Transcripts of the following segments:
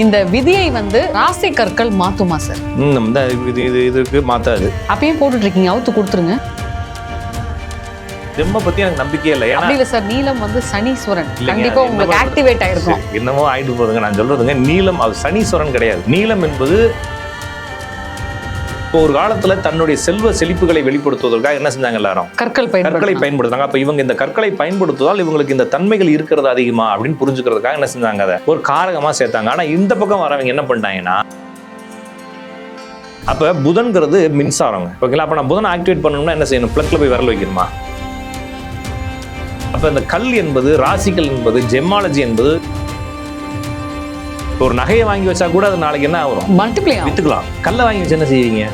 இந்த விதியை வந்து ராசி கற்கள் மாத்துமா சார்? இதுக்கு மாத்தாது. அப்பயும் போட்டுட்டு இருக்கீங்க, அவுத்து கொடுத்துருங்க. ஜெம்ம பத்தி எனக்கு நம்பிக்கையே இல்லை. அப்படி இல்லை சார், நீலம் வந்து சனீஸ்வரன், கண்டிப்பா உங்களுக்கு ஆக்டிவேட் ஆயிருக்கும். என்னமோ ஆயிட்டு போதுங்க. நான் சொல்றதுங்க, நீலம் அது சனீஸ்வரன் கிடையாது. நீலம் என்பது இப்போ ஒரு காலத்துல தன்னுடைய செல்வ செழிப்புகளை வெளிப்படுத்துவதற்காக என்ன செஞ்சாங்க? எல்லாரும் கற்களை பயன்படுத்தாங்க. அப்ப இவங்க இந்த கற்களை பயன்படுத்துவதால் இவங்களுக்கு இந்த தன்மைகள் இருக்கிறது அதிகமா அப்படின்னு புரிஞ்சுக்கிறதுக்காக என்ன செஞ்சாங்க? அதை ஒரு காரகமா சேர்த்தாங்க. ஆனா இந்த பக்கம் வரவங்க என்ன பண்ணிட்டாங்கன்னா, அப்ப புதன்கிறது மின்சாரம். ஓகேங்களா? அப்ப நான் புதனை ஆக்டிவேட் பண்ணணும்னா என்ன செய்யணும்? பிளக்ல போய் விரல் வைக்கணுமா? அப்ப இந்த கல் என்பது, ராசிகள் என்பது, ஜெம்மாலஜி என்பது, ஒரு நகையை வாங்கி வச்சா கூட அது நாளைக்கு என்ன ஆகும்? மல்டிப்ளை வித்துக்கலாம். கல்லை வாங்கி வச்சு என்ன செய்வீங்க?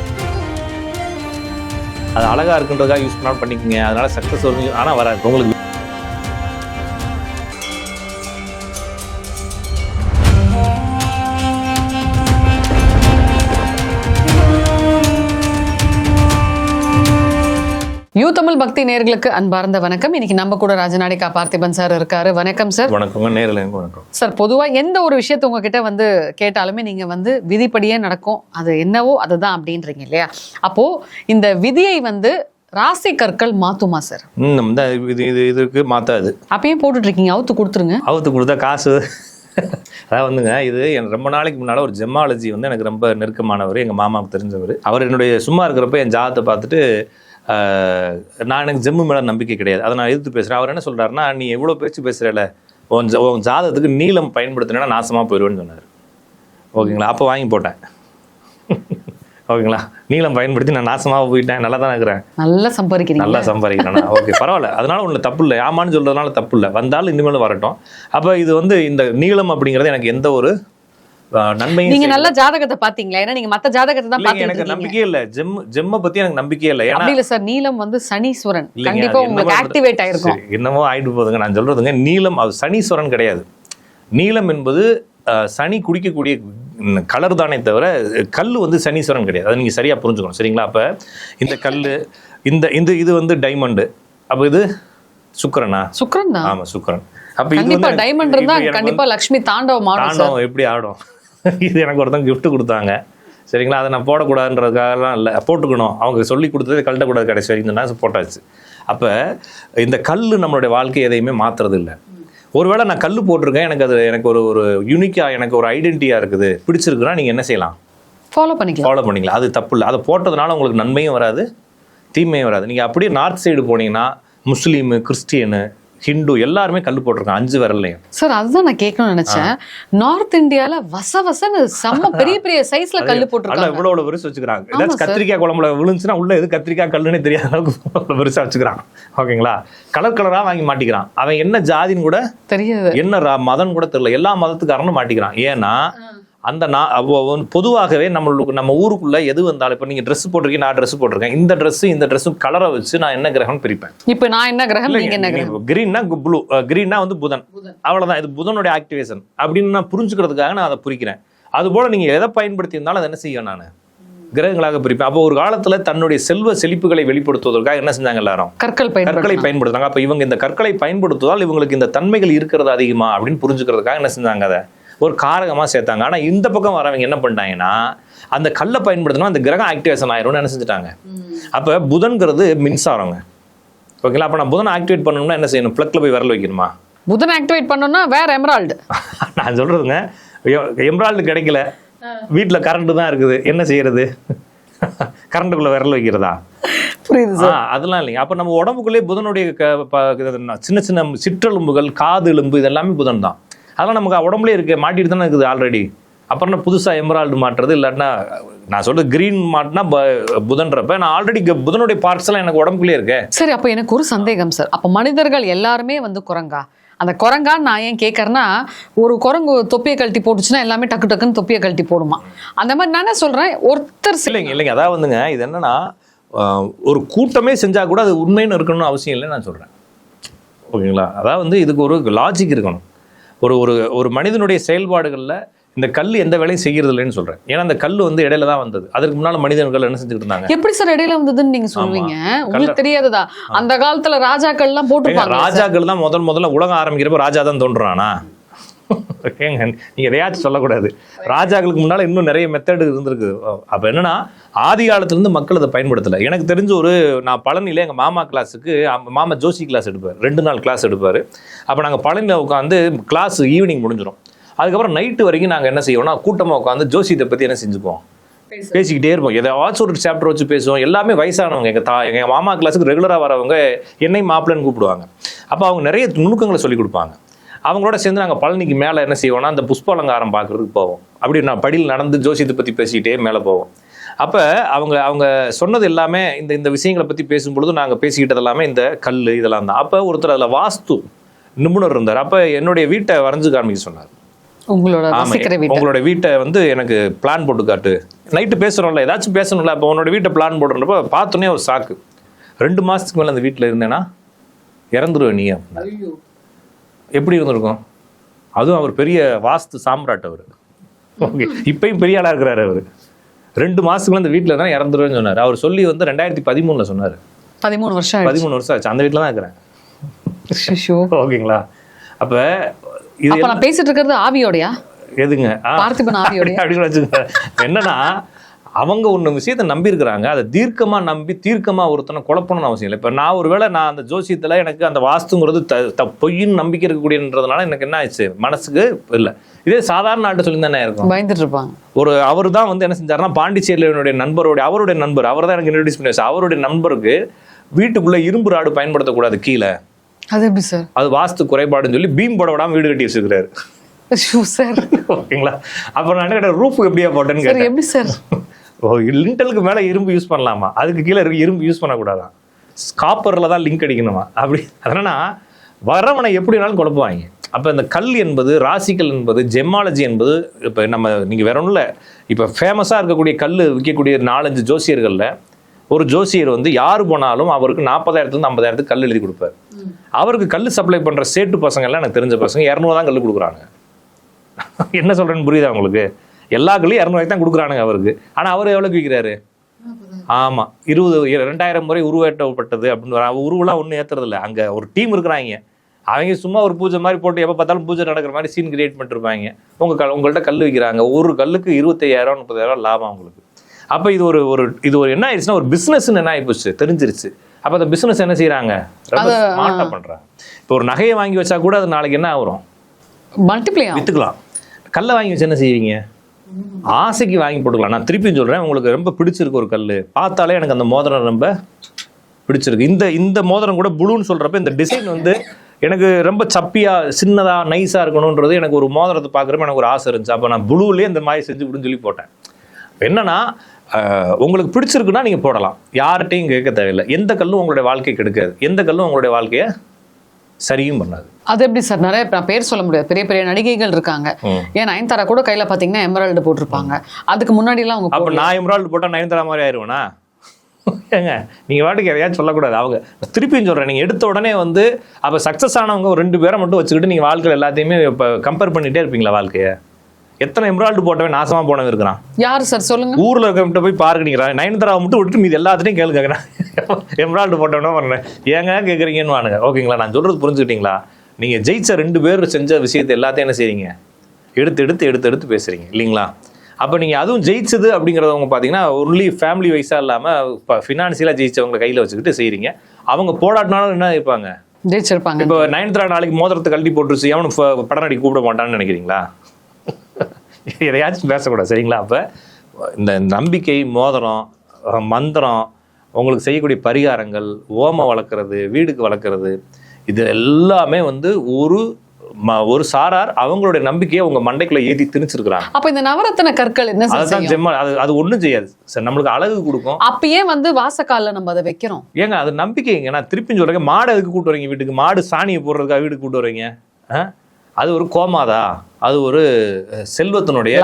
அது அழகா இருக்குன்றதுக்காக யூஸ் பண்ணாலும் பண்ணிக்கோங்க. அதனால சக்சஸ் வரும், ஆனா வராது உங்களுக்கு. யூ தமிழ் பக்தி நேயர்களுக்கு அன்பார்ந்த வணக்கம். இன்னைக்கு நம்ம கூட ராஜநாடிகா பார்த்திபன் சார் இருக்காரு. வணக்கம் சார். வணக்கங்க. நேரில் வணக்கம் சார். பொதுவா எந்த ஒரு விஷயத்த உங்ககிட்ட வந்து கேட்டாலுமே நீங்க வந்து விதிப்படியே நடக்கும், அது என்னவோ அதுதான் அப்படின்றீங்க இல்லையா? அப்போ இந்த விதியை வந்து ராசி கற்கள் மாத்துமா சார்? இதுக்கு மாத்தாது. அப்பயும் போட்டுட்டு இருக்கீங்க, அவுத்து கொடுத்துருங்க. அவுத்து கொடுத்தா காசு. அதான் வந்துங்க, இது ரொம்ப நாளைக்கு முன்னால் ஒரு ஜெம்மாலஜி வந்து எனக்கு ரொம்ப நெருக்கமானவர், எங்கள் மாமாவுக்கு தெரிஞ்சவர். அவர் என்னுடைய சும்மா இருக்கிறப்ப என் ஜாதத்தை பார்த்துட்டு, நான் எனக்கு ஜெம்மு மேலே நம்பிக்கை கிடையாது, அதை நான் எதிர்த்து பேசுகிறேன். அவர் என்ன சொல்கிறாருன்னா, நீ எவ்வளோ பேச்சு பேசுகிறல, உன் ஜாதத்துக்கு நீளம் பயன்படுத்தினா நாசமாக போயிடுவேன்னு சொன்னார். ஓகேங்களா? அப்போ வாங்கி போட்டேன். ஓகேங்களா? நீளம் பயன்படுத்தி நான் நாசமாக போயிட்டேன். நல்லா தான் இருக்கிறேன். நல்லா சம்பாதிக்கிறேன். ஓகே, பரவாயில்ல. அதனால ஒன்றும் தப்பு இல்லை. ஆமான்னு சொல்கிறதுனால தப்பு இல்லை. வந்தாலும் இனிமேல் வரட்டும். அப்போ இது வந்து இந்த நீளம் அப்படிங்கிறது எனக்கு எந்த ஒரு நன்மையும். நீங்க நல்ல ஜாதகத்தை பாத்தீங்களா? ஏன்னா நீங்க மத்த ஜாதகத்தை தான் பாத்தீங்க. எனக்கு நம்பிக்கையே இல்லை. ஜெம்ம பத்தி எனக்கு நம்பிக்கையே இல்லை. அப்படி இல்லை சார், நீலம் வந்து சனீஸ்வரன், கண்டிப்பா உங்களுக்கு ஆக்டிவேட் ஆயிருக்கும். என்னமோ ஆயிட்டு போதுங்க. நான் சொல்றதுங்க, நீலம் அது சனீஸ்வரன் கிடையாது. நீலம் என்பது சனி குடிக்கக்கூடிய கலர் தானே தவிர கல் வந்து சனீஸ்வரன் கிடையாது. அதை நீங்கள் சரியாக புரிஞ்சுக்கணும். சரிங்களா? அப்போ இந்த கல், இந்த இது வந்து டைமண்டு. அப்போ இது சுக்கிரனா? சுக்கிரன் தான். ஆமாம், சுக்கிரன். அப்போ இது வந்து டைமண்ட் இருந்தா கண்டிப்பாா லக்ஷ்மி தாண்டவம் எப்படி ஆடும்? இது எனக்கு ஒருத்தங்க கிஃப்ட் கொடுத்தாங்க. சரிங்களா? அதை நான் போடக்கூடாதுன்றதுக்காகலாம் இல்லை, போட்டுக்கணும். அவங்க சொல்லி கொடுத்தது கழட்டக்கூடாது கடைசி வரைக்கும் போட்டாச்சு. அப்போ இந்த கல் நம்மளுடைய வாழ்க்கை எதையுமே மாற்றுறது இல்லை. ஒருவேளை நான் கல் போட்டிருக்கேன், எனக்கு அது எனக்கு ஒரு யூனிக்காக, எனக்கு ஒரு ஐடென்டிட்டியாக இருக்குது, பிடிச்சிருக்குன்னா நீங்கள் என்ன செய்யலாம்? ஃபாலோ பண்ணிக்கலாம். அது தப்பு இல்லை. அதை போட்டதுனால உங்களுக்கு நன்மையும் வராது, தீமையும் வராது. நீங்கள் அப்படியே நார்த் சைடு போனீங்கன்னா முஸ்லீமு, கிறிஸ்டியனு, ஹிந்து எல்லாருமே கல் போட்டிருக்காங்க 5 விரல்லையும். சார், அதுதான் நான் கேட்கணும்னு நினைச்சேன். நார்த் இந்தியால வசன்னு செம்ம பெரிய பெரிய சைஸ்ல கல் போட்டிருக்காங்க. இவ்வளவு பெருசு வச்சுக்கிறாங்க. ஏதாச்சும் கத்திரிக்காய் குழம்புல விழுந்துச்சுன்னா உள்ள எது கத்திரிக்காய் கல்லுன்னு தெரியாத அளவுக்கு பெருசா வச்சுக்கிறான். ஓகேங்களா? கலர் கலரா வாங்கி மாட்டிக்கிறான். அவன் என்ன ஜாதின்னு கூட தெரியாது, என்ன மதம் கூட தெரியல, எல்லா மதத்துக்காரனும் மாட்டிக்கிறான். ஏன்னா அந்த பொதுவாகவே நம்ம ஊருக்குள்ள எது வந்தாலும், இப்போ நீங்க ட்ரெஸ் போட்டிருக்கீங்க, நான் ட்ரெஸ் போட்டிருக்கேன், இந்த ட்ரெஸ்ஸும் கலரை வச்சு நான் என்ன கிரகம் பிரிப்பேன். இப்போ நான் என்ன கிரகம், நீங்க என்ன கிரகம்? கிரீன்னா ப்ளூ, கிரீன்னா வந்து புதன், அவ்வளவுதான். இது புதனுடைய ஆக்டிவேஷன் அப்படின்னு நான் புரிஞ்சுக்கிறதுக்காக நான் அதை பிரிக்கிறேன். அது போல நீங்க எதை பயன்படுத்தி இருந்தாலும் அதை என்ன செய்யும்? நான் கிரகங்களாக பிரிப்பேன். அப்போ ஒரு காலத்துல தன்னுடைய செல்வ செழிப்புகளை வெளிப்படுத்துவதற்காக என்ன செஞ்சாங்க? எல்லாரும் கற்களை பயன்படுத்தாங்க. அப்ப இவங்க இந்த கற்களை பயன்படுத்துவதால் இவங்களுக்கு இந்த தன்மைகள் இருக்கிறது அதிகமா அப்படின்னு புரிஞ்சுக்கிறதுக்காக என்ன செஞ்சாங்க? அதை ஒரு காரகமாக சேர்த்தாங்க. ஆனால் இந்த பக்கம் வரவங்க என்ன பண்ணிட்டாங்கன்னா, அந்த கல்லை பயன்படுத்தினா அந்த கிரகம் ஆக்டிவேஷன் ஆயிரும்னு என்ன செஞ்சுட்டாங்க? அப்போ புதன்கிறது மின்சாரங்க. ஓகேங்களா? அப்போ நான் புதனை ஆக்டிவேட் பண்ணணும்னா என்ன செய்யணும்? பிளக்ல போய் விரல் வைக்கணுமா? புதன் ஆக்டிவேட் பண்ணணும்னா வேற எமரால்டு. நான் சொல்றதுங்க, எமரால்டு கிடைக்கல, வீட்டில் கரண்ட் தான் இருக்குது, என்ன செய்யறது? கரண்ட்டுக்குள்ள விரல் வைக்கிறதா? புரியுது. அதெல்லாம் இல்லைங்க. அப்போ நம்ம உடம்புக்குள்ளே புதனுடைய சின்ன சின்ன சிற்றெலும்புகள், காது எலும்பு, இதெல்லாமே புதன் தான். அதெல்லாம் நமக்கு உடம்புலேயே இருக்கு, மாட்டிட்டு தானே இருக்குது ஆல்ரெடி. அப்புறம் புதுசாக எமரால்டு மாட்டுறது, இல்லாட்டினா நான் சொல்றது கிரீன் மாட்டினா புதன்றப்ப நான் ஆல்ரெடி புதனுடைய பார்ட்ஸ் எல்லாம் எனக்கு உடம்புக்குள்ளே இருக்கு. சரி, அப்போ எனக்கு ஒரு சந்தேகம் சார். அப்போ மனிதர்கள் எல்லாருமே வந்து குரங்கா? அந்த குரங்கான்னு நான் ஏன் கேட்கறேன்னா, ஒரு குரங்கு தொப்பியை கழட்டி போட்டுச்சுன்னா எல்லாமே டக்கு டக்குன்னு தொப்பியை கழட்டி போடுமா? அந்த மாதிரி நானே சொல்றேன். ஒருத்தர் இல்லைங்க. அதாவது வந்துங்க, இது என்னன்னா, ஒரு கூட்டமே செஞ்சா கூட அது உண்மைன்னு இருக்கணும்னு அவசியம் இல்லைன்னு நான் சொல்றேன். ஓகேங்களா? அதாவது வந்து இதுக்கு ஒரு லாஜிக் இருக்கணும். ஒரு மனிதனுடைய செயல்பாடுகளில் இந்த கல் எந்த வேலையும் செய்யறது இல்லைன்னு சொல்றேன். ஏன்னா அந்த கல் வந்து இடையில தான் வந்தது. அதுக்கு முன்னால மனிதர்கள் என்ன செஞ்சுட்டு இருந்தாங்க? எப்படி சார் இடையில வந்ததுன்னு நீங்க சொல்வீங்க? உங்களுக்கு தெரியாததா? அந்த காலத்துல ராஜாக்கள் எல்லாம் போட்டுருப்பாங்க. ராஜாக்கள் தான் முதல்ல உலகம் ஆரம்பிக்கிறப்ப ராஜா தான் தோன்றானா? ஏங்க நீங்க எதையாச்சும் சொல்லக்கூடாது. ராஜாக்களுக்கு முன்னால இன்னும் நிறைய மெத்தட் இருந்திருக்கு. அப்ப என்னன்னா ஆதி காலத்துல இருந்து மக்கள் அதை பயன்படுத்தல. எனக்கு தெரிஞ்ச நான் பழனியில எங்க மாமா கிளாஸுக்கு மாமா ஜோசி கிளாஸ் எடுப்பார், 2 நாள் கிளாஸ் எடுப்பாரு. அப்ப நாங்க பழனியில உட்காந்து கிளாஸ் ஈவினிங் முடிஞ்சிடும். அதுக்கப்புறம் நைட்டு வரைக்கும் நாங்க என்ன செய்வோம்னா கூட்டமா உட்காந்து ஜோசியத்தை பத்தி என்ன செஞ்சுப்போம், பேசிக்கிட்டே இருப்போம். ஏதாச்சும் ஒரு சாப்டர் வச்சு பேசுவோம். எல்லாமே வயசானவங்க. எங்க மாமா கிளாஸுக்கு ரெகுலரா வரவங்க என்னை மாப்பிள்ளைன்னு கூப்பிடுவாங்க. அப்போ அவங்க நிறைய நுணுக்கங்களை சொல்லி கொடுப்பாங்க. அவங்களோட சேர்ந்து நாங்கள் பழனிக்கு மேலே என்ன செய்வோம்னா அந்த புஷ்ப அலங்காரம் பார்க்கறதுக்கு போவோம். அப்படி நான் படியில் நடந்து ஜோசியத்தை பற்றி பேசிக்கிட்டே மேலே போவோம். அப்போ அவங்க சொன்னது எல்லாமே இந்த விஷயங்களை பற்றி பேசும்பொழுது நாங்கள் பேசிக்கிட்டது எல்லாமே இந்த கல் இதெல்லாம் தான். அப்போ ஒருத்தர் அதில் வாஸ்து நிபுணர் இருந்தார். அப்போ என்னுடைய வீட்டை வரைஞ்சு காமிக்க சொன்னார். உங்களோட வீட்டை எனக்கு பிளான் போட்டு காட்டு. நைட்டு பேசுகிறோம்ல, ஏதாச்சும் பேசணும்ல. அப்போ உன்னோட வீட்டை பிளான் போடுறப்ப பார்த்தோன்னே ஒரு சாக்கு, 2 மாதத்துக்கு மேலே அந்த வீட்டில் இருந்தேன்னா இறந்துருவேன் நீ. எப்படி இருந்திருக்கும்? அதுவும் அவர் பெரிய வாஸ்து சாம்ராட். அவர் ஓகே, இப்பயும் பெரிய ஆளாக இருக்கிறாரு. அவர் 2 மாதத்துக்கு அந்த வீட்டில் தான் இறந்துருவேன்னு சொன்னார். அவர் சொல்லி 2013 சொன்னார். 13 வருஷம் ஆச்சு. அந்த வீட்டில் தான் இருக்கிறேன். ஓகேங்களா? அப்போ இது நான் பேசிட்டு இருக்கிறது ஆவியோடையா? எதுங்க பார்த்திபன் ஆவியோட அப்படின்னு வச்சுக்கோங்க. என்னன்னா அவங்க ஒன்று விஷயத்தை நம்பி இருக்கிறாங்க. அதை தீர்க்கமா ஒருத்தனை குழப்பணும்னு அவசியம் இல்லை. இப்போ நான் ஒருவேளை அந்த ஜோசியத்தில் எனக்கு அந்த வாஸ்துங்கிறது பொய்ன்னு நம்பிக்கை இருக்கக்கூடியன்றதுனால எனக்கு என்ன ஆயிடுச்சு, மனசுக்கு இல்லை. இதே சாதாரண நாட்டு சொல்லி தானே இருக்கும், பயந்துட்டு இருப்பாங்க. அவர் தான் என்ன செஞ்சாருன்னா பாண்டிச்சேரியில் என்னுடைய அவருடைய நண்பர் அவர் தான் எனக்கு இன்ட்ரோடியூஸ் பண்ணி வச்சு. அவருடைய நண்பருக்கு வீட்டுக்குள்ள இரும்பு ராடு பயன்படுத்தக்கூடாது கீழே. அது எப்படி சார்? அது வாஸ்து குறைபாடுன்னு சொல்லி பீம் போட விடாம வீடு கட்டி வச்சிருக்காரு. ஓகேங்களா? அப்புறம் நான் என்ன கேட்டேன், ரூஃப் எப்படியா போட்டேன்னு கேட்டேன். எப்படி சார்? லிண்டலுக்கு மேல இரும்பு யூஸ் பண்ணலாமா, அதுக்கு கீழே இரும்பு யூஸ் பண்ணக்கூடாதான், காப்பர்ல தான் லிங்க் அடிக்கணுமா அப்படி. அதனால வரவனை எப்படி வேணாலும் குழப்புவாங்க. அப்போ இந்த கல் என்பது, ராசிக்கல் என்பது, ஜெம்மாலஜி என்பது, இப்போ நீங்கள் வேற ஒன்றும் இல்லை, இப்போ ஃபேமஸாக இருக்கக்கூடிய கல் விற்கக்கூடிய 4-5 ஜோசியர்களில் ஒரு ஜோசியர் யார் போனாலும் அவருக்கு 40,000 50,000 கல் எழுதி கொடுப்பார். அவருக்கு கல் சப்ளை பண்ணுற சேட்டு பசங்கள்லாம் எனக்கு தெரிஞ்ச பசங்க 200 தான் கல் கொடுக்குறாங்க. என்ன சொல்கிறேன்னு புரியுதா உங்களுக்கு? எல்லா கல்லையும் 200 தான் கொடுக்குறானுங்க அவருக்கு. ஆனால் அவர் எவ்வளோக்கு விற்கிறாரு? ஆமாம், 2000 முறை உருவேற்றப்பட்டது அப்படின்னு. உருவெல்லாம் ஒன்றும் ஏற்றுறதில்ல. அங்கே ஒரு டீம் இருக்கிறாங்க. அவங்க சும்மா ஒரு பூஜை மாதிரி போட்டு எப்போ பார்த்தாலும் பூஜை நடக்கிற மாதிரி சீன் கிரியேட் பண்ணிருப்பாங்க. உங்கள்கிட்ட கல் விற்கிறாங்க. ஒரு கல்லுக்கு 25,000 30,000 லாபம் அவங்களுக்கு. அப்போ இது ஒரு என்ன ஆயிடுச்சுன்னா ஒரு பிஸ்னஸ்ன்னு என்ன ஆகிப்போச்சு, தெரிஞ்சிருச்சு. அப்போ அந்த பிஸ்னஸ் என்ன செய்யறாங்க, ரொம்ப ஸ்மார்ட்டாக பண்ணுறாங்க. இப்போ ஒரு நகையை வாங்கி வச்சா கூட அது நாளைக்கு என்ன ஆகும், மல்டிப்ளை விற்றுக்கலாம். கல்லை வாங்கி வச்சு என்ன செய்வீங்க, ஆசைக்கு வாங்கி போட்டுக்கலாம். நான் திருப்பியும் சொல்கிறேன், உங்களுக்கு ரொம்ப பிடிச்சிருக்கு ஒரு கல், பார்த்தாலே எனக்கு அந்த மோதிரம் ரொம்ப பிடிச்சிருக்கு. இந்த மோதிரம் கூட ப்ளூன்னு சொல்கிறப்ப இந்த டிசைன் எனக்கு ரொம்ப சப்பியாக சின்னதாக நைஸாக இருக்கணுன்றது எனக்கு ஒரு மோதிரத்தை பார்க்குறப்ப எனக்கு ஒரு ஆசை இருந்துச்சு. அப்போ நான் ப்ளூலேயே இந்த மாதிரி செஞ்சு விடுன்னு சொல்லி போட்டேன். என்னன்னா உங்களுக்கு பிடிச்சிருக்குன்னா நீங்கள் போடலாம், யார்கிட்டையும் கேட்க தேவையில்லை. எந்த கல்லும் உங்களுடைய வாழ்க்கையை கெடுக்காது, எந்த கல்லும் உங்களுடைய வாழ்க்கையை சரியும் பண்ணாது. அது எப்படி சார்? நிறைய பேர் சொல்ல முடியாது, பெரிய பெரிய நடிகைகள் இருக்காங்க. ஏன் நயன்தாரா கூட கையில் பார்த்தீங்கன்னா எமரால்டு போட்டிருப்பாங்க. அதுக்கு முன்னாடிலாம் அவங்க அப்போ நான் எமரால்டு போட்டால் நயன்தாரா மாதிரி ஆயிடுவேனா? ஏங்க நீங்கள் வாட்டுக்கு எதையாச்சும் சொல்லக்கூடாது. அவங்க திருப்பியும் சொல்கிறேன், நீங்கள் எடுத்த உடனே அப்போ சக்ஸஸ் ஆனவங்க ஒரு 2 பேரை மட்டும் வச்சுக்கிட்டு நீங்கள் வாழ்க்கையில் எல்லாத்தையுமே இப்போ கம்பேர் பண்ணிகிட்டே இருப்பீங்களா வாழ்க்கையை? எத்தனை எமரால்டு போட்டவன் நாசமாக போனவன் இருக்கிறான்? யார் சார் சொல்லுங்க? ஊரில் இருக்கவன்ட்டு போய் பாருங்க. நீங்கள் நயன்தாராவை மட்டும் விட்டுட்டு மீது எல்லாத்தையும் கேளுங்க. எமரால்டு போட்டவனா பண்ணேன் ஏங்க கேட்குறீங்கன்னு வானுங்க. ஓகேங்களா? நான் சொல்கிறது புரிஞ்சுக்கிட்டீங்களா? நீங்கள் ஜெயிச்ச 2 பேர் செஞ்ச விஷயத்தை எல்லாத்தையும் என்ன செய்றீங்க, எடுத்து பேசுகிறீங்க இல்லைங்களா? அப்போ நீங்கள் அதுவும் ஜெயிச்சது அப்படிங்கிறவங்க பார்த்தீங்கன்னா ஒன்லி ஃபேமிலி வைஸாக இல்லாமல் இப்போ ஃபினான்ஷியலாக ஜெயிச்சவங்க கையில் வச்சுக்கிட்டு செய்கிறீங்க. அவங்க போடாட்டினாலும் என்ன இருப்பாங்க, ஜெயிச்சிருப்பாங்க. இப்போ நயன்தாரா நாளைக்கு மோதிரத்தை கழட்டி போட்டுருச்சு, அவனுக்கு படம் நடிக்க கூப்பிட மாட்டான்னு நினைக்கிறீங்களா? எதையாச்சும் பேசக்கூடாது, சரிங்களா? அப்போ இந்த நம்பிக்கை, மோதிரம், மந்திரம், உங்களுக்கு செய்யக்கூடிய பரிகாரங்கள், ஓமம் வளர்க்குறது, வீடுக்கு வளர்க்குறது, இது எல்லாமே ஒரு சாரார் அவங்களுடைய நம்பிக்கையை உங்க மண்டைக்குள்ள ஏற்றி திணிச்சிருக்கிறாங்க. அப்ப இந்த நவரத்தின கற்கள் என்ன செய்யும்? அது ஒண்ணும் செய்யாது சார், நம்மளுக்கு அழகு கொடுக்கும். அப்பயே வாசக்கால நம்ம அதை வைக்கிறோம். ஏங்க அது நம்பிக்கைங்க. நான் திருப்பி சொல்றேன், மாடு எதுக்கு கூட்டு வரீங்க வீட்டுக்கு? மாடு சாணியை போடுறதுக்காக வீட்டுக்கு கூட்டு வரீங்க? அது ஒரு கோமாதா, அது ஒரு செல்வத்தினுடைய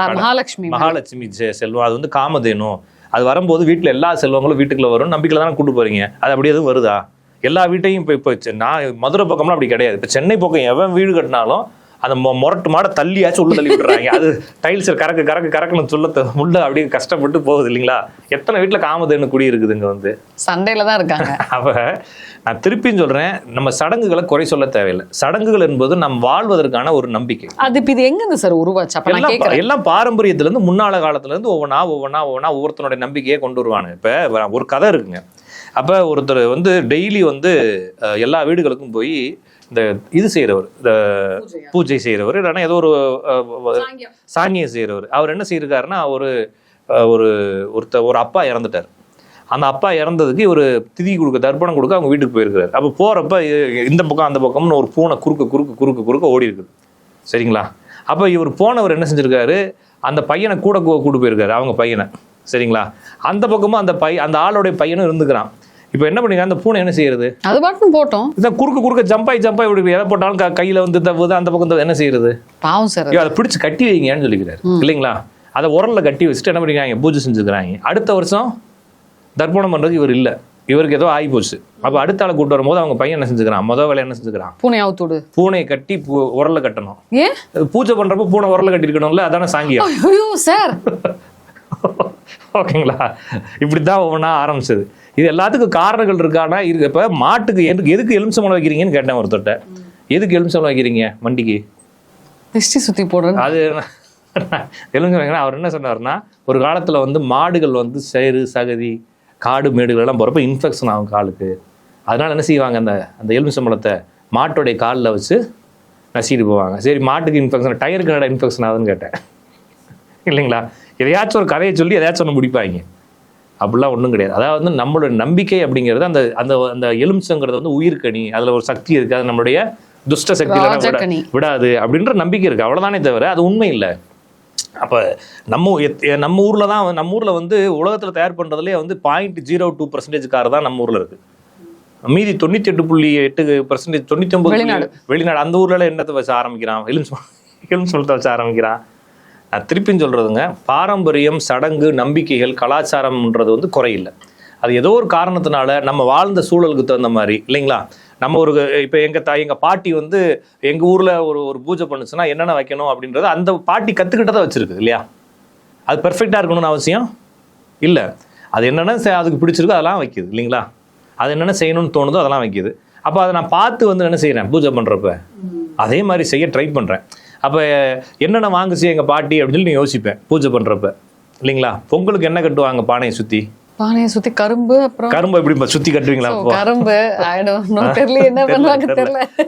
மகாலட்சுமி செல்வம், அது காமதேனு. அது வரும்போது வீட்டுல எல்லா செல்வங்களும் வீட்டுக்குள்ள வரும், நம்பிக்கையில தானே கூட்டு போறீங்க. அது அப்படி எதுவும் வருதா? எல்லா வீட்டையும் இப்போ நான் மதுரை பக்கம்லாம் அப்படி கிடையாது. இப்போ சென்னை பக்கம் எவன் வீடு கட்டினாலும் அந்த முரட்டு மாட தள்ளியாச்சும் உள்ள தள்ளி விட்டுறாங்க. அது டைல்ஸ் கறக்குன்னு சொல்ல உள்ள அப்படியே கஷ்டப்பட்டு போகுது இல்லைங்களா? எத்தனை வீட்டுல காமதேனு குடி இருக்குதுங்க வந்து சண்டையில தான் இருக்காங்க. அப்ப நான் திருப்பியும் சொல்றேன், நம்ம சடங்குகளை குறை சொல்ல தேவையில்லை. சடங்குகள் என்பது நம் வாழ்வதற்கான ஒரு நம்பிக்கை. அது இப்ப இது எங்க இருந்து சார் உருவாச்சு? அப்ப நான் கேக்குறேன். எல்லாம் பாரம்பரியத்துல இருந்து முன்னால காலத்துல இருந்து ஒவ்வொன்னா ஒவ்வொருத்தனுடைய நம்பிக்கையை கொண்டு வருவாங்க. இப்ப ஒரு கதை இருக்குங்க. அப்ப ஒருத்தர் வந்து டெய்லி வந்து எல்லா வீடுகளுக்கும் போய் இந்த இது செய்யறவர், இந்த பூஜை செய்யறவர், இல்லைன்னா ஏதோ ஒரு சாங்கியம் செய்யறவர். அவர் என்ன செய்யிருக்காருன்னா, ஒரு அப்பா இறந்துட்டார். அந்த அப்பா இறந்ததுக்கு இவர் திதி கொடுக்க, தர்ப்பணம் கொடுக்க அவங்க வீட்டுக்கு போயிருக்காரு. அப்போ போறப்ப இந்த பக்கம் அந்த பக்கம்னு ஒரு பூனை குறுக்க ஓடி இருக்குது. சரிங்களா? அப்போ இவர் போனவர் என்ன செஞ்சிருக்காரு, அந்த பையனை கூட கூட்டு போயிருக்காரு, அவங்க பையனை. சரிங்களா? அந்த பக்கமும் அந்த ஆளுடைய பையனும் இருந்துக்கிறான். இப்போ என்ன பண்ணீங்க, அந்த பூனை என்ன செய்யறது, அது பாட்டும் போட்டோம், இதை குறுக்க ஜம்பாய் இப்படி எதை போட்டாலும் கையில வந்து அந்த பக்கம் என்ன செய்யறது, பாவம் சார், அதை பிடிச்சு கட்டி வைங்கன்னு சொல்லிக்கிறாரு இல்லைங்களா? அதை உரல்ல கட்டி வச்சுட்டு என்ன பண்ணிக்கிறாங்க, பூஜை செஞ்சுக்கிறாங்க. அடுத்த வருஷம் தர்ப்பணம் பண்றதுக்கு இவர் இல்லை, இவருக்கு ஏதோ ஆகி போச்சு. அப்ப அடுத்த ஆளை கூட்டு வரும்போது அவங்க பையன் என்ன செஞ்சுக்கிறான், முதல் வேலை என்ன செஞ்சுக்கிறான், பூனையை கட்டி உரல்ல கட்டணும். ஏன் பூஜை பண்றப்ப பூனை உரல்ல கட்டி இருக்கணும்ல, அதான சாங்கியம். சார் ஓகேங்களா? இப்படிதான் ஒவ்வொன்றா ஆரம்பிச்சது. இது எல்லாத்துக்கும் காரணங்கள் இருக்கானா இருக்கு. இப்ப மாட்டுக்கு எதுக்கு எலுமிச்சம்பழம் வைக்கிறீங்கன்னு கேட்டேன் ஒருத்தட்ட. எதுக்கு எலுமிச்சம்பழம் வைக்கிறீங்க வண்டிக்கு? திருஷ்டி சுத்தி போடுறது. அது எலுமிச்சம்பழம். அவர் என்ன சொன்னார்னா, ஒரு காலத்துல வந்து மாடுகள் வந்து சேறு சகதி காடு மேடுகள் எல்லாம் போறப்ப இன்ஃபெக்ஷன் ஆகும் காலுக்கு. அதனால என்ன செய்வாங்க, அந்த எலுமிச்சம்பழத்தை மாட்டோடைய காலில் வச்சு நசிட்டு போவாங்க. சரி, மாட்டுக்கு இன்ஃபெக்ஷன், டயருக்கு என்னடா இன்ஃபெக்ஷன் ஆகுதுன்னு கேட்டேன் இல்லைங்களா? எதையாச்சும் ஒரு கதையை சொல்லி எதையாச்சும் ஒன்று முடிப்பாங்க. அப்படிலாம் ஒன்றும் கிடையாது. அதாவது வந்து நம்மளோட நம்பிக்கை அப்படிங்கிறது அந்த அந்த அந்த எலுமிச்சங்கிறது வந்து உயிர்கனி, அதில் ஒரு சக்தி இருக்குது, அது நம்மளுடைய துஷ்ட சக்தியில விடாது அப்படின்ற நம்பிக்கை இருக்குது. அவ்வளோதானே தவிர அது உண்மை இல்லை. அப்போ நம்ம ஊரில் தான், நம்ம ஊரில் வந்து உலகத்தில் தயார் பண்ணுறதுலேயே வந்து 0.02% கார் தான் நம்ம ஊரில் இருக்குது. மீதி 98.8%, 99 வெளிநாடு. அந்த ஊர்ல என்னத்தை வச்சு ஆரம்பிக்கிறான், எலுமிச்சம்பழத்தை வச்சு ஆரம்பிக்கிறான். நான் திருப்பின்னு சொல்றதுங்க, பாரம்பரியம், சடங்கு, நம்பிக்கைகள், கலாச்சாரம்ன்றது வந்து குறையில்லை. அது ஏதோ ஒரு காரணத்தினால நம்ம வாழ்ந்த சூழலுக்கு தகுந்த மாதிரி இல்லைங்களா? நம்ம இப்போ எங்க பாட்டி வந்து எங்க ஊர்ல ஒரு பூஜை பண்ணுச்சுன்னா என்னென்ன வைக்கணும் அப்படின்றது அந்த பாட்டி கத்துக்கிட்டதை வச்சிருக்கு இல்லையா? அது பெர்ஃபெக்டா இருக்கணும்னு அவசியம் இல்லை. அது என்னென்ன அதுக்கு பிடிச்சிருக்கோ அதெல்லாம் வைக்குது இல்லைங்களா? அது என்னென்ன செய்யணும்னு தோணுதோ அதெல்லாம் வைக்குது. அப்போ அதை நான் பார்த்து வந்து என்ன செய்யறேன், பூஜை பண்றப்ப அதே மாதிரி செய்ய ட்ரை பண்றேன். அப்போ என்னென்ன வாங்குச்சு எங்கள் பாட்டி அப்படின்னு சொல்லி நீ யோசிப்பேன் பூஜை பண்ணுறப்ப இல்லைங்களா? பொங்கலுக்கு என்ன கட்டுவாங்க, பானையை சுற்றி கரும்பு, அப்புறம் கரும்பு எப்படி சுற்றி கட்டுவீங்களா? கரும்பு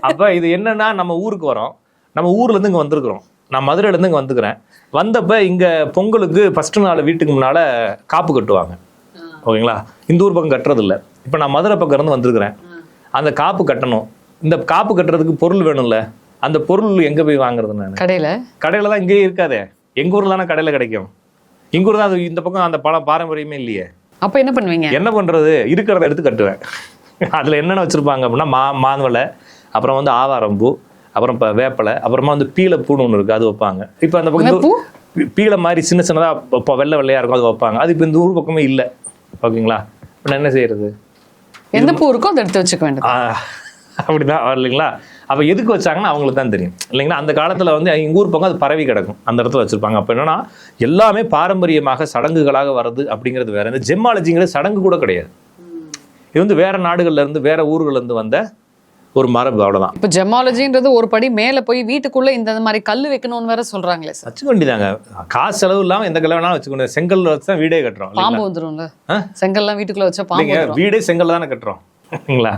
அப்போ இது என்னன்னா, நம்ம ஊருக்கு வரோம், நம்ம ஊர்லேருந்து இங்கே வந்திருக்கிறோம், நான் மதுரையிலேருந்து இங்கே வந்துக்கிறேன். வந்தப்போ இங்கே பொங்கலுக்கு ஃபஸ்ட்டு நாள் வீட்டுக்கு முன்னால் காப்பு கட்டுவாங்க ஓகேங்களா? இந்த ஊர் பக்கம் கட்டுறது இல்லை. இப்போ நான் மதுரை பக்கம் இருந்து வந்திருக்கிறேன், அந்த காப்பு கட்டணும். இந்த காப்பு கட்டுறதுக்கு பொருள் வேணும்ல, அந்த பொருள் எங்க போய் வாங்குறது? நான் கடையில தான், இங்கேயே இருக்காதே. எங்க ஊர்ல தானே கடையில கிடைக்கும். எங்க ஊர் தான், இந்த பக்கம் அந்த பாரம்பரியமே இல்லையே. அப்ப என்ன பண்ணுவீங்க? என்ன பண்றது, இருக்கிறத எடுத்து கட்டுவேன். அதுல என்னென்ன வச்சிருப்பாங்க அப்படின்னா, மாதுளை, அப்புறம் வந்து ஆவாரம்பூ, அப்புறம் இப்போ வேப்பலை, அப்புறமா வந்து பீலைப்பூன்னு ஒன்று இருக்கு, அது வைப்பாங்க. இப்போ அந்த பக்கம் பீலை மாதிரி சின்ன சின்னதா வெள்ளையா இருக்கும், அது வைப்பாங்க. அது இப்போ இந்த ஊர் பக்கமே இல்லை ஓகேங்களா? இப்போ என்ன செய்யறது, எந்த பூ இருக்கோ அதை எடுத்து வச்சுக்க வேண்டியது. அப்படிதான் இல்லைங்களா? அப்போ எதுக்கு வச்சாங்கன்னா அவங்களுக்கு தான் தெரியும் இல்லைங்களா? அந்த காலத்தில் வந்து எங்கள் ஊர் பக்கம் அது பரவி கிடக்கும், அந்த இடத்துல வச்சுருப்பாங்க. அப்போ என்னன்னா, எல்லாமே பாரம்பரியமாக சடங்குகளாக வர்றது அப்படிங்கிறது வேற. இந்த ஜெம்மாலஜிங்கிறது சடங்கு கூட கிடையாது. இது வந்து வேற நாடுகள்ல இருந்து, வேற ஊர்கள்ல இருந்து வந்த ஒரு மரபு, அவ்வளவுதான். இப்போ ஜெமாலஜின்றது ஒரு படி மேலே போய் வீட்டுக்குள்ள இந்த மாதிரி கல் வைக்கணும்னு வேற சொல்றாங்களே. வச்சுக்க வேண்டியதாங்க, காசு செலவு இல்லாம எந்த கல்ல வேணாலும் வச்சுக்கணும். செங்கல் வச்சு தான் வீடே கட்டுறோம். பாம்பு வந்துடும்ல, செங்கல்லாம் வீட்டுக்குள்ள வச்சா பாம்பு. வீடே செங்கல் தானே கட்டுறோம் இல்லைங்களா?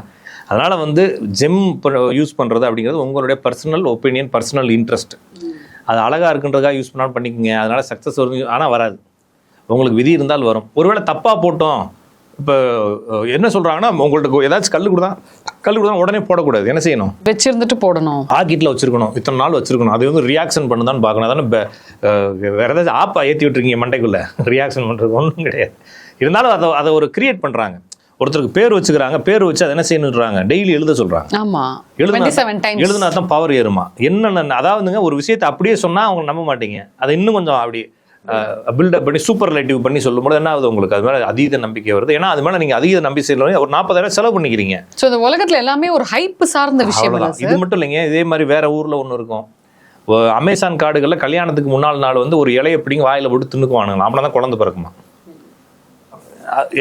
அதனால வந்து ஜெம் யூஸ் பண்றது அப்படிங்கிறது உங்களுடைய பர்சனல் ஒப்பீனியன், பர்சனல் இன்ட்ரெஸ்ட். அது அழகா இருக்குன்றதுக்காக யூஸ் பண்ணாலும் பண்ணிக்கோங்க. அதனால சக்ஸஸ் வரும், ஆனால் வராது. உங்களுக்கு விதி இருந்தால் வரும். ஒருவேளை தப்பா போட்டோம், இப்போ என்ன சொல்றாங்கன்னா, உங்கள்ட்ட ஏதாச்சும் கல் கொடுத்தா உடனே போடக்கூடாது. என்ன செய்யணும், வச்சிருந்துட்டு போடணும். பாக்கெட்ல வச்சிருக்கணும், இத்தனை நாள் வச்சிருக்கணும். அது வந்து ரியாக்ஷன் பண்ணுதான்னு பார்க்கணும். அதான வேற ஏதாச்சும் ஆப்பா ஏற்றி விட்டுருக்கீங்க மண்டைக்குள்ள, ரியாக்ஷன் பண்றது ஒன்றும் கிடையாது. இருந்தாலும் அதை ஒரு கிரியேட் பண்றாங்க. ஒருத்தருக்கு பேர் வச்சுக்கிறாங்க, பேர் வச்சு அதை என்ன செய்யணுன்றாங்க, டெய்லி எழுத சொல்றாங்க. ஆமா, எழுதுனா தான் பவர் ஏறுமா என்னென்ன. அதாவதுங்க, ஒரு விஷயத்தை அப்படியே சொன்னா அவங்க நம்ப மாட்டீங்க. அதை இன்னும் கொஞ்சம் அப்படி பில்டப் பண்ணி சூப்பர்லேட்டிவ் பண்ணி சொல்லும்போது என்ன ஆகுது, உங்களுக்கு அது மேலே அதீத நம்பிக்கை வருது. ஏன்னா அது மேலே நீங்கள் அதீத நம்பிக்கை செய்யலாம். ஒரு 40,000 செலவு பண்ணிக்கிறீங்க. ஸோ இந்த உலகத்தில் எல்லாமே ஒரு ஹைப் சார்ந்த விஷயம். இது மட்டும் இல்லைங்க, இதே மாதிரி வேற ஊரில் ஒன்று இருக்கும். அமேசான் காடுகள்ல கல்யாணத்துக்கு முன்னாள் நாள் வந்து ஒரு இலையை பிடிங்க வாயில போட்டு தின்னுக்குவானுங்களா, அப்படின்னா தான் குழந்தை பிறக்குமா?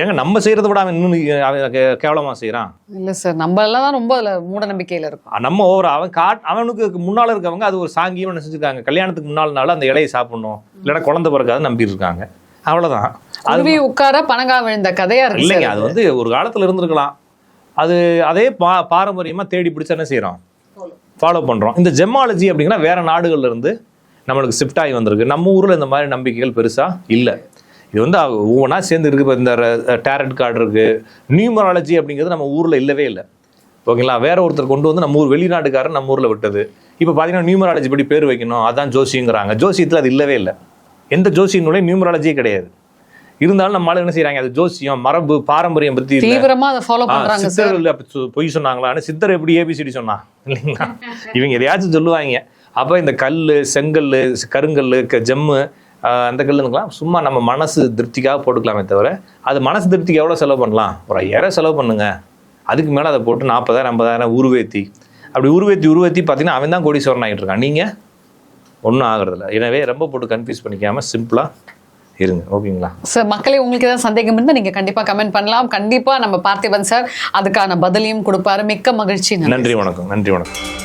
ஏங்க நம்ம செய்யறத விட அவன் இன்னும் கேவலமா செய்யறான். இல்ல சார், நம்ம எல்லாம் தான் ரொம்ப அதுல மூட நம்பிக்கையில இருக்கும். நம்ம அவனுக்கு முன்னால இருக்கவங்க அது ஒரு சாங்கியம் செஞ்சுருக்காங்க. கல்யாணத்துக்கு முன்னாள் நாள் அந்த இலையை சாப்பிடணும், இல்லைன்னா குழந்தை பிறக்காது நம்பிட்டு இருக்காங்க. அவ்வளவுதான். அது உட்கார பனங்கா விழுந்த கதையா இருக்கு இல்லைங்க. அது வந்து ஒரு காலத்துல இருந்திருக்கலாம். அது அதே பாரம்பரியமா தேடி பிடிச்சா என்ன செய்யறோம், ஃபாலோ பண்றோம். இந்த ஜெமாலஜி அப்படிங்கிற வேற நாடுகள்ல இருந்து நம்மளுக்கு ஷிஃப்ட் ஆகி வந்திருக்கு. நம்ம ஊர்ல இந்த மாதிரி நம்பிக்கைகள் பெருசா இல்லை. இது வந்து ஒவ்வொன்றா சேர்ந்து இருக்கு. இப்போ இந்த டேரட் கார்டு இருக்கு, நியூமராலஜி அப்படிங்கிறது நம்ம ஊர்ல இல்லவே இல்லை. ஓகேங்களா? வேற ஒருத்தர் கொண்டு வந்து நம்ம ஊர் வெளிநாட்டுக்காரர் நம்ம ஊர்ல விட்டது. இப்போ பார்த்தீங்கன்னா நியூமராலஜி படி பேர் வைக்கணும், அதான் ஜோசியங்கிறாங்க. ஜோசியத்தில் அது இல்லவே இல்லை. எந்த ஜோசியனுடைய நியூமராலஜியே கிடையாது. இருந்தாலும் நம்ம ஆளு என்ன செய்யறாங்க, அது ஜோசியம் மரபு பாரம்பரியம் பத்தி தீவிரமா அதை ஃபாலோ பண்றாங்க. சித்தர்கள் பொய் சொன்னாங்களா? சித்தர் எப்படி ஏபிசிடி சொன்னா இல்லைங்களா? இவங்க எதையாச்சும் சொல்லுவாங்க. அப்ப இந்த கல்லு, செங்கல், கருங்கல், ஜம்மு, அந்த கல்லுங்களாம் சும்மா நம்ம மனசு திருப்திக்காக போட்டுக்கலாமே தவிர, அது மனசு திருப்திக்கு எவ்வளோ செலவு பண்ணலாம்? ஒரு 5000 செலவு பண்ணுங்க. அதுக்கு மேலே அதை போட்டு 40,000 50,000 உருவேத்தி அப்படி உருவேத்தி பார்த்தீங்கன்னா அவன் தான் கோடீஸ்வரன் ஆகிட்டு இருக்கான். நீங்கள் ஒன்றும் ஆகுறதில்ல. எனவே ரொம்ப போட்டு கன்ஃபியூஸ் பண்ணிக்காமல் சிம்பிளாக இருங்க. ஓகேங்களா சார்? மக்களே, உங்களுக்கு ஏதாவது சந்தேகம் இருந்தால் நீங்கள் கண்டிப்பாக கமெண்ட் பண்ணலாம். கண்டிப்பாக நம்ம பார்த்திபன் சார் அதுக்கான பதிலையும் கொடுப்பாரு. மிக்க மகிழ்ச்சி. நன்றி, வணக்கம். நன்றி, வணக்கம்.